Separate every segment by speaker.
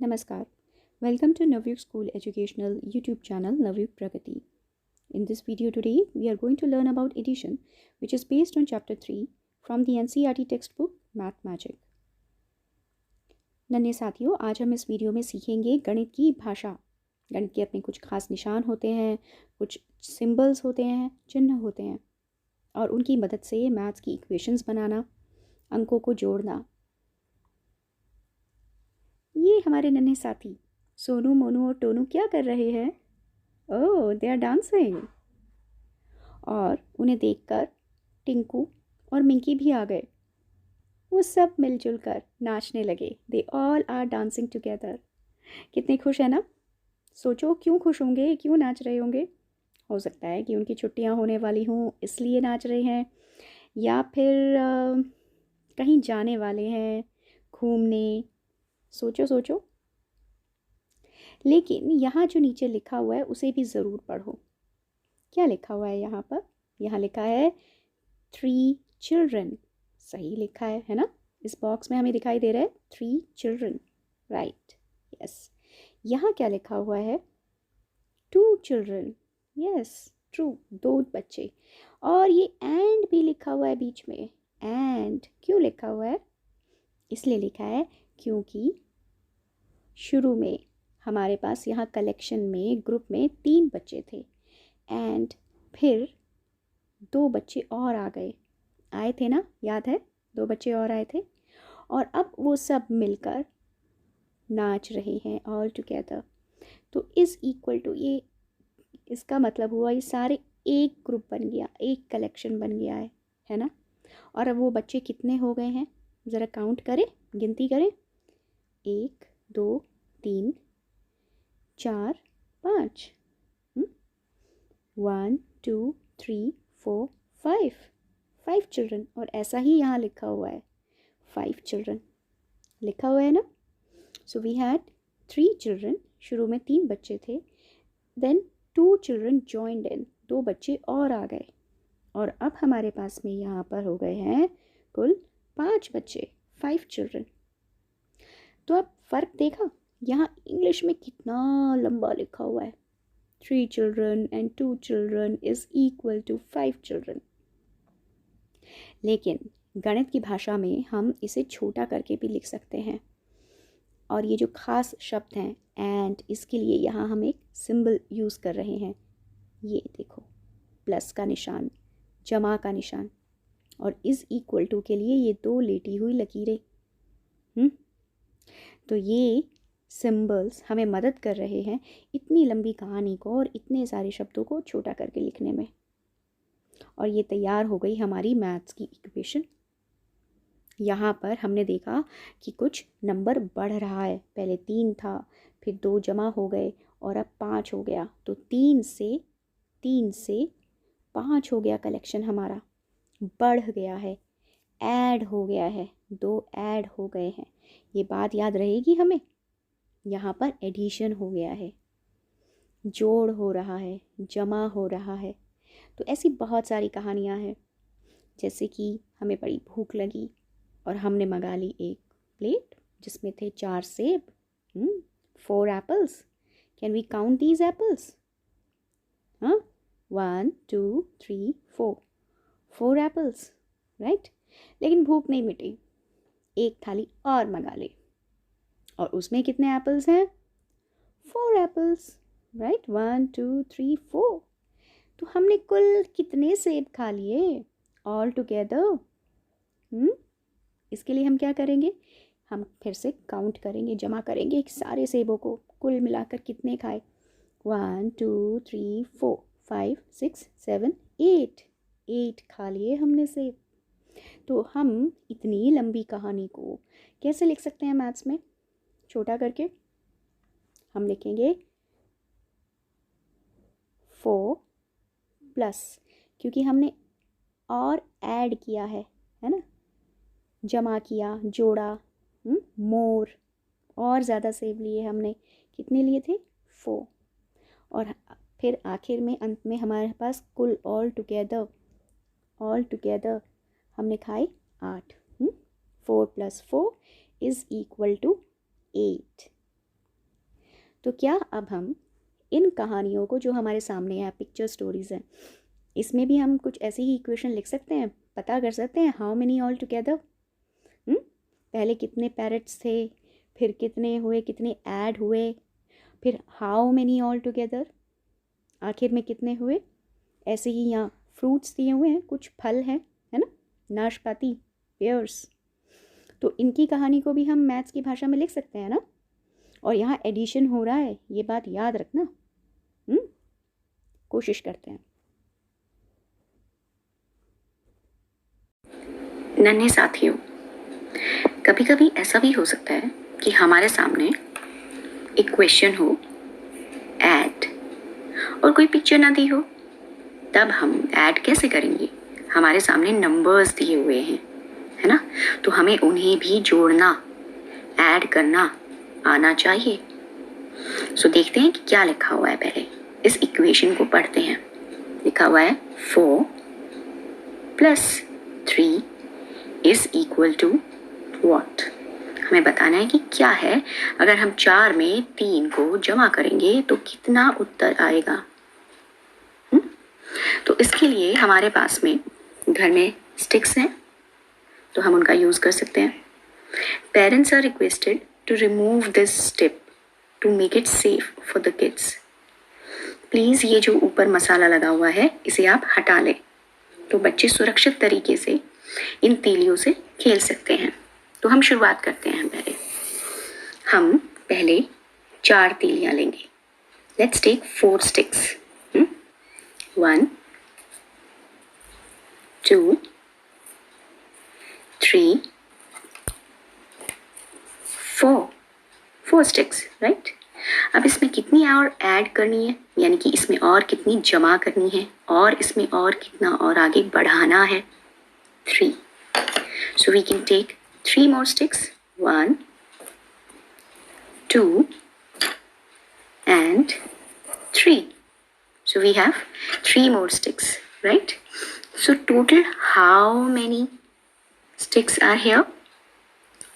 Speaker 1: Namaskar. Welcome to Navyuk School Educational YouTube channel Navyuk Pragati. In this video today, we are going to learn about addition, which is based on chapter 3 from the NCERT textbook Math Magic. नन्हे साथियों, आज हम इस video में सीखेंगे गणित की भाषा। गणित के अपने कुछ खास निशान होते हैं, कुछ सिंबल्स होते हैं, चिन्ह होते हैं और उनकी मदद से मैथ्स की इक्वेशंस बनाना, अंकों को जोड़ना। ये हमारे नन्हे साथी सोनू, मोनू और टोनू क्या कर रहे हैं? ओह, दे आर डांसिंग। और उन्हें देखकर टिंकू और मिंकी भी आ गए। वो सब मिलजुल कर नाचने लगे। They all are dancing together. कितने खुश है ना? सोचो क्यों खुश होंगे, क्यों नाच रहे होंगे? हो सकता है कि उनकी छुट्टियां होने वाली हों इसलिए नाच रहे हैं, या फिर कहीं जाने वाले हैं घूमने। सोचो सोचो। लेकिन यहाँ जो नीचे लिखा हुआ है उसे भी ज़रूर पढ़ो। क्या लिखा हुआ है यहाँ पर? यहाँ लिखा है 3 चिल्ड्रन। सही लिखा है ना? इस बॉक्स में हमें दिखाई दे रहा है 3 चिल्ड्रन, राइट? यस। यहाँ क्या लिखा हुआ है? 2 चिल्ड्रन। यस, ट्रू, 2 बच्चे। और ये एंड भी लिखा हुआ है बीच में। एंड क्यों लिखा हुआ है? इसलिए लिखा है क्योंकि शुरू में हमारे पास यहाँ कलेक्शन में ग्रुप में 3 बच्चे थे एंड फिर 2 बच्चे और आ गए, आए थे ना, याद है? 2 बच्चे और आए थे और अब वो सब मिलकर नाच रहे हैं ऑल टुगेदर। तो इज़ इक्वल टू, ये इसका मतलब हुआ ये सारे एक ग्रुप बन गया, एक कलेक्शन बन गया है ना? और अब वो बच्चे कितने हो गए हैं? ज़रा काउंट करें, गिनती करें। 1 2 3 4 5, 1 2 3 4 5 चिल्ड्रन। और ऐसा ही यहाँ लिखा हुआ है 5 चिल्ड्रन लिखा हुआ है ना? So we had 3 children. शुरू में 3 बच्चे थे, देन 2 चिल्ड्रन जॉइंड इन, 2 बच्चे और आ गए और अब हमारे पास में यहाँ पर हो गए हैं कुल 5 बच्चे, 5 चिल्ड्रन। तो अब फ़र्क देखा, यहाँ इंग्लिश में कितना लंबा लिखा हुआ है। 3 children and 2 children is equal to 5 children। लेकिन गणित की भाषा में हम इसे छोटा करके भी लिख सकते हैं और ये जो खास शब्द हैं एंड, इसके लिए यहाँ हम एक सिंबल यूज़ कर रहे हैं। ये देखो, प्लस का निशान, जमा का निशान, और इज़ इक्वल टू के लिए ये 2 लेटी हुई लकीरें। तो ये सिंबल्स हमें मदद कर रहे हैं इतनी लंबी कहानी को और इतने सारे शब्दों को छोटा करके लिखने में। और ये तैयार हो गई हमारी मैथ्स की इक्वेशन। यहाँ पर हमने देखा कि कुछ नंबर बढ़ रहा है। पहले 3 था, फिर 2 जमा हो गए और अब 5 हो गया। तो 3 से 5 हो गया कलेक्शन हमारा, बढ़ गया है, ऐड हो गया है, 2 ऐड हो गए हैं। ये बात याद रहेगी हमें। यहाँ पर एडिशन हो गया है, जोड़ हो रहा है, जमा हो रहा है। तो ऐसी बहुत सारी कहानियाँ हैं, जैसे कि हमें बड़ी भूख लगी और हमने मंगा ली एक प्लेट जिसमें थे 4 सेब, 4 apples. Can we count these apples? हाँ, 1 2 3 4 एप्पल्स, राइट? लेकिन भूख नहीं मिटी, एक थाली और मंगा ली और उसमें कितने एप्पल्स हैं? 4 एप्पल्स, राइट? 1 2 3 4। तो हमने कुल कितने सेब खा लिए ऑल टुगेदर? इसके लिए हम क्या करेंगे? हम फिर से काउंट करेंगे, जमा करेंगे सारे सेबों को, कुल मिलाकर कितने खाए? 1 2 3 4 5 6 7 8 खा लिए हमने सेब। तो हम इतनी लंबी कहानी को कैसे लिख सकते हैं मैथ्स में छोटा करके? हम लिखेंगे 4 प्लस, क्योंकि हमने और ऐड किया है ना? जमा किया, जोड़ा, मोर, और ज़्यादा सेब लिए हमने। कितने लिए थे? 4। और फिर आखिर में, अंत में हमारे पास कुल ऑल टुगेदर हमने खाए 8। 4 + 4 इज़ इक्वल टू 8। तो क्या अब हम इन कहानियों को जो हमारे सामने है, पिक्चर स्टोरीज़ हैं, इसमें भी हम कुछ ऐसी ही इक्वेशन लिख सकते हैं, पता कर सकते हैं हाउ मेनी ऑल टुगेदर। पहले कितने पैरेट्स थे, फिर कितने हुए, कितने ऐड हुए, फिर हाउ मेनी ऑल टुगेदर, आखिर में कितने हुए। ऐसे ही यहाँ फ्रूट्स दिए हुए हैं, कुछ फल हैं, है ना, नाशपाती, पेयर्स। तो इनकी कहानी को भी हम मैथ्स की भाषा में लिख सकते हैं ना। और यहाँ एडिशन हो रहा है, ये बात याद रखना। कोशिश करते हैं।
Speaker 2: नन्हे साथियों, कभी कभी ऐसा भी हो सकता है कि हमारे सामने एक क्वेश्चन हो, ऐड, और कोई पिक्चर ना दी हो। तब हम ऐड कैसे करेंगे? हमारे सामने नंबर्स दिए हुए हैं, है ना, तो हमें उन्हें भी जोड़ना, ऐड करना आना चाहिए। सो देखते हैं कि क्या लिखा हुआ है। पहले इस इक्वेशन को पढ़ते हैं। लिखा हुआ है 4 + 3 इज इक्वल टू व्हाट। हमें बताना है कि क्या है। अगर हम 4 में 3 को जमा करेंगे तो कितना उत्तर आएगा। तो इसके लिए हमारे पास में घर में स्टिक्स हैं, तो हम उनका यूज कर सकते हैं। Parents are requested to remove this step to make it safe for the kids. Please ये जो ऊपर मसाला लगा हुआ है इसे आप हटा लें, तो बच्चे सुरक्षित तरीके से इन तीलियों से खेल सकते हैं। तो हम शुरुआत करते हैं। हम पहले 4 तीलियां लेंगे। Let's take 4 sticks. 1 2 3 4 sticks, right. अब इसमें कितनी और ऐड करनी है, यानी कि इसमें और कितनी जमा करनी है, और इसमें और कितना और आगे बढ़ाना है। 3. So we can take 3 more sticks. 1 2 and 3. So we have 3 more sticks, right? So total how many sticks are here?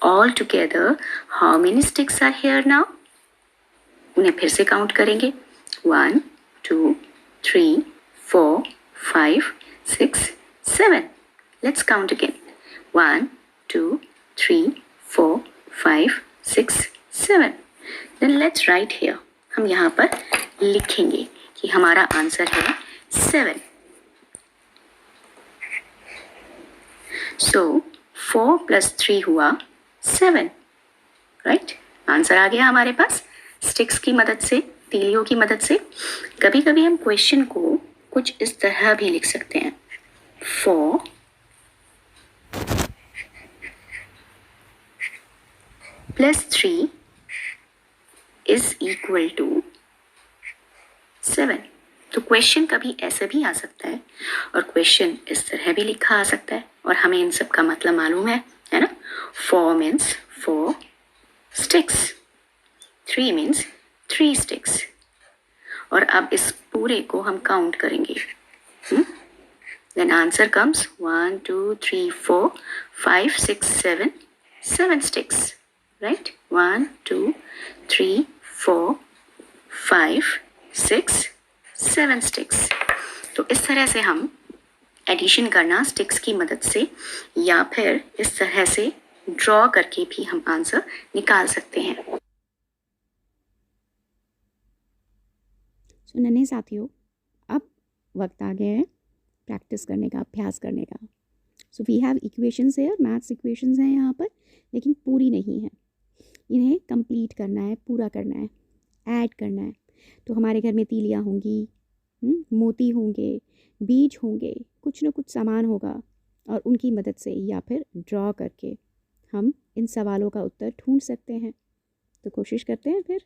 Speaker 2: All together how many sticks are here now? उन्हें फिर से काउंट करेंगे। 1 2 3 4 5 6 7. Let's count again. 1 2 3 4 5 6 7. Then let's write here. हम यहाँ पर लिखेंगे कि हमारा आंसर है 7. So 4 + 3 हुआ 7, राइट। आंसर आ गया हमारे पास स्टिक्स की मदद से, तीलियों की मदद से। कभी कभी हम क्वेश्चन को कुछ इस तरह भी लिख सकते हैं। 4 + 3 इज इक्वल टू 7। तो क्वेश्चन कभी ऐसे भी आ सकता है, और क्वेश्चन इस तरह भी लिखा आ सकता है, और हमें इन सब का मतलब मालूम है ना। 4 मीन्स 4 sticks, 3 मीन्स 3 sticks। और अब इस पूरे को हम काउंट करेंगे। Then answer comes 1 2 3 4 5 6 7 7 sticks, right? 1 2 3 4 5 6 7 sticks। तो इस तरह से हम एडिशन करना स्टिक्स की मदद से, या फिर इस तरह से ड्रॉ करके भी हम आंसर निकाल सकते हैं।
Speaker 1: सो नन्हे साथियों, अब वक्त आ गया है प्रैक्टिस करने का, अभ्यास करने का। सो वी हैव इक्वेशंस है, मैथ्स इक्वेशंस हैं यहाँ पर, लेकिन पूरी नहीं है। इन्हें कंप्लीट करना है, पूरा करना है, ऐड करना है। तो हमारे घर में तीलियाँ होंगी, मोती होंगे, बीज होंगे, कुछ न कुछ सामान होगा, और उनकी मदद से या फिर ड्रॉ करके हम इन सवालों का उत्तर ढूंढ सकते हैं। तो कोशिश करते हैं फिर।